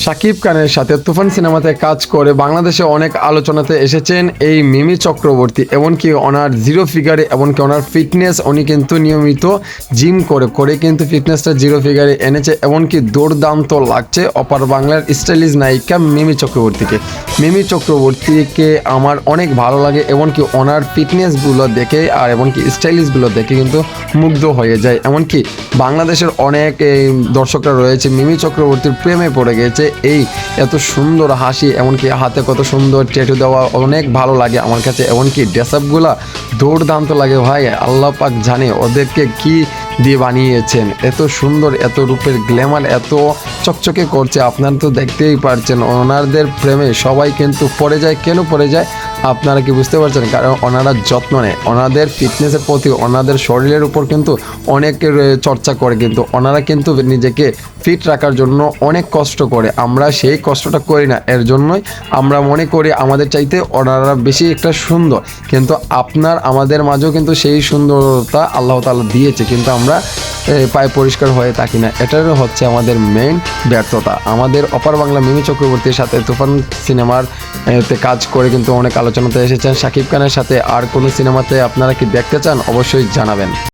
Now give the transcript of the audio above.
শাকিব খানের সাথে তুফান সিনেমাতে কাজ করে বাংলাদেশে অনেক আলোচনাতে এসেছেন এই মিমি চক্রবর্তী। এমনকি ওনার জিরো ফিগারে, এমনকি ওনার ফিটনেস, উনি কিন্তু নিয়মিত জিম করে কিন্তু ফিটনেসটা জিরো ফিগারে এনেছে। এমনকি দুর্দান্ত লাগছে অপার বাংলার স্টাইলিশ নায়িকা মিমি চক্রবর্তীকে। মিমি চক্রবর্তীকে আমার অনেক ভালো লাগে, এমনকি ওনার ফিটনেসগুলো দেখে আর এমনকি স্টাইলিশগুলো দেখে কিন্তু মুগ্ধ হয়ে যায়। এমনকি বাংলাদেশের অনেক দর্শকরা রয়েছে মিমি চক্রবর্তীর প্রেমে পড়ে গেছে। এই এত সুন্দর হাসি, এমনকি হাতে কত সুন্দর ট্যাটু দেওয়া, অনেক ভালো লাগে আমার কাছে। এমনকি ড্রেস আপগুলা দুর্দান্ত লাগে ভাই, আল্লাহ পাক জানে ওদেরকে কি দিয়ে বানিয়েছেন। এত সুন্দর, এত রূপের গ্ল্যামার, এত চকচকে করছে, আপনারা তো দেখতেই পারছেন। ওনাদের প্রেমে সবাই কিন্তু পড়ে যায়। কেন পড়ে যায় আপনারা কি বুঝতে পারছেন? কারণ ওনারা যত্ন নেয় ওনাদের ফিটনেসের প্রতি, ওনাদের শরীরের উপর কিন্তু অনেক চর্চা করে, কিন্তু ওনারা কিন্তু নিজেকে ফিট রাখার জন্য অনেক কষ্ট করে। আমরা সেই কষ্টটা করি না, এর জন্যই আমরা মনে করি আমাদের চাইতে ওনারা বেশি একটা সুন্দর। কিন্তু আমাদের মাঝেও কিন্তু সেই সুন্দরতা আল্লাহ তাআলা দিয়েছে, কিন্তু আমরা পায়ে পরিষ্কার হয়ে থাকি না। এটারও হচ্ছে আমাদের মেইন ব্যর্থতা। আমাদের অপার বাংলা মিমি চক্রবর্তীর সাথে তুফান সিনেমার তে কাজ করে কিন্তু অনেক আলোচনাতে এসেছেন। শাকিব খানের সাথে আর কোনো সিনেমাতে আপনারা কি দেখতে চান? অবশ্যই জানাবেন।